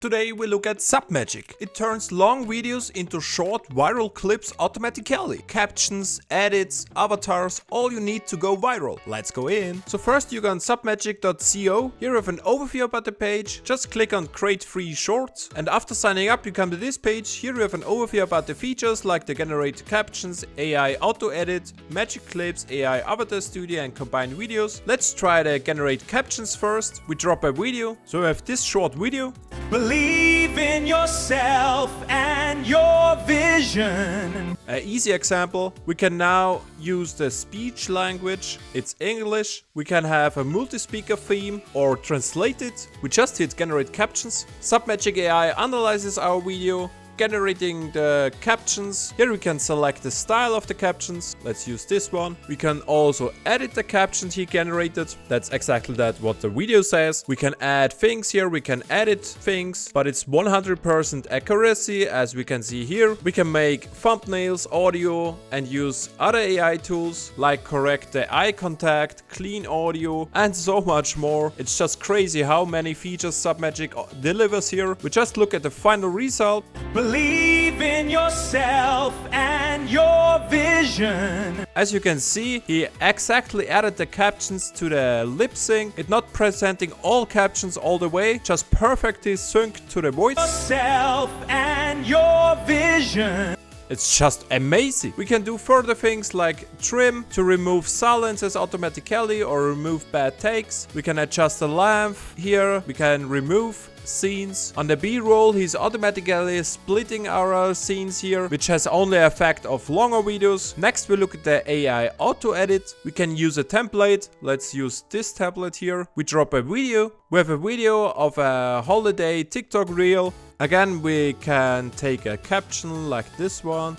Today we look at Submagic. It turns long videos into short viral clips automatically. Captions, edits, avatars, all you need to go viral. Let's go in. So first you go on submagic.co. Here you have an overview about the page. Just click on create free shorts. And after signing up you come to this page. Here you have an overview about the features like the generate captions, AI auto edit, magic clips, AI avatar studio and combined videos. Let's try the generate captions first. We drop a video. So we have this short video. Believe in yourself and your vision. An easy example, we can now use the speech language, it's English. We can have a multi-speaker theme or translate it. We just hit generate captions. Submagic AI analyzes our video, generating the captions. Here we can select the style of the captions. Let's use this one. We can also edit the captions he generated. That's exactly what the video says. We can add things here. We can edit things, but it's 100% accuracy as we can see here. We can make thumbnails, audio, and use other AI tools like correct the eye contact, clean audio, and so much more. It's just crazy how many features Submagic delivers here. We just look at the final result. Believe in yourself and your vision. As you can see, he exactly added the captions to the lip sync. It's not presenting all captions all the way, just perfectly synced to the voice. Yourself and your vision. It's just amazing. We can do further things like trim to remove silences automatically or remove bad takes. We can adjust the length here. We can remove scenes. On the B-roll, he's automatically splitting our scenes here, which has only effect of longer videos. Next, we look at the AI auto edit. We can use a template. Let's use this template here. We drop a video. We have a video of a holiday TikTok reel. Again, we can take a caption like this one.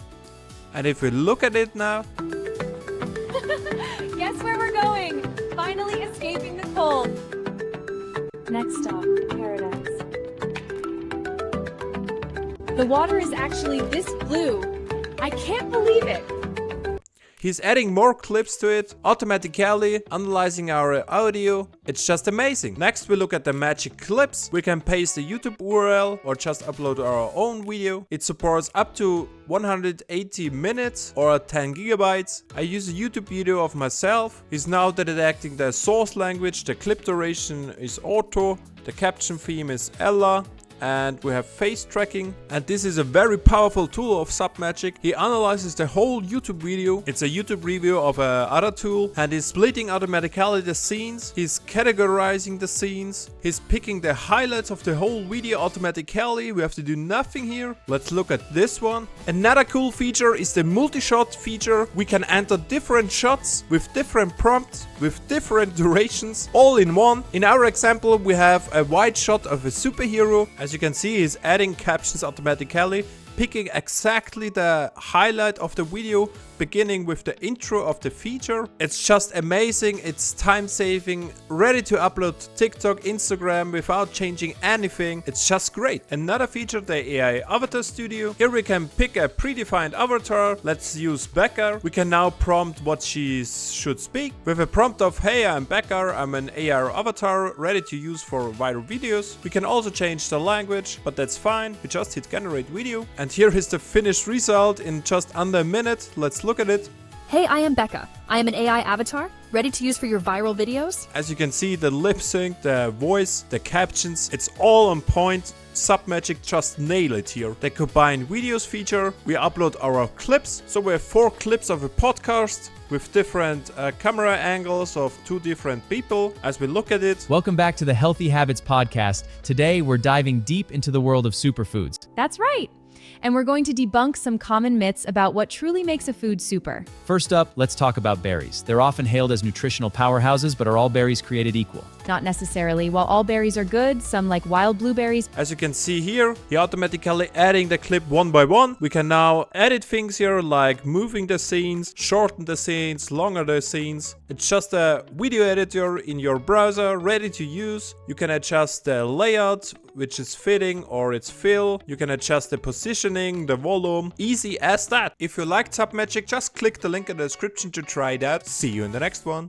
And if we look at it now. Guess where we're going? Finally escaping the cold. Next stop, paradise. The water is actually this blue. I can't believe it. He's adding more clips to it, automatically analyzing our audio. It's just amazing. Next we look at the magic clips. We can paste the YouTube URL or just upload our own video. It supports up to 180 minutes or 10 gigabytes. I use a YouTube video of myself. He's now detecting the source language. The clip duration is auto. The caption theme is Ella. And we have face tracking, and this is a very powerful tool of Submagic. He analyzes the whole YouTube video. It's a YouTube review of another tool, and he's splitting automatically the scenes. He's categorizing the scenes. He's picking the highlights of the whole video automatically. We have to do nothing here. Let's look at this one. Another cool feature is the multi-shot feature. We can enter different shots with different prompts, with different durations, all in one. In our example, we have a wide shot of a superhero. As you can see, he's adding captions automatically, picking exactly the highlight of the video, beginning with the intro of the feature. It's just amazing. It's time saving, ready to upload to TikTok, Instagram without changing anything. It's just great. Another feature, the AI avatar studio. Here we can pick a predefined avatar. Let's use Becca. We can now prompt what she should speak with a prompt of, hey, I'm Becca, I'm an AR avatar ready to use for viral videos. We can also change the language, but that's fine. We just hit generate video. And here is the finished result in just under a minute. Let's look at it. Hey, I am Becca. I am an AI avatar, ready to use for your viral videos. As you can see, the lip sync, the voice, the captions, it's all on point. Submagic just nailed it here. The combined videos feature, we upload our clips. So we have 4 clips of a podcast with different camera angles of 2 different people as we look at it. Welcome back to the Healthy Habits Podcast. Today, we're diving deep into the world of superfoods. That's right. And we're going to debunk some common myths about what truly makes a food super. First up, let's talk about berries. They're often hailed as nutritional powerhouses, but are all berries created equal? Not necessarily. While all berries are good, some like wild blueberries. As you can see here, he automatically adding the clip one by one. We can now edit things here like moving the scenes, shorten the scenes, longer the scenes. It's just a video editor in your browser ready to use. You can adjust the layout, which is fitting or it's fill. You can adjust the positioning, the volume. Easy as that. If you liked Submagic, just click the link in the description to try that. See you in the next one.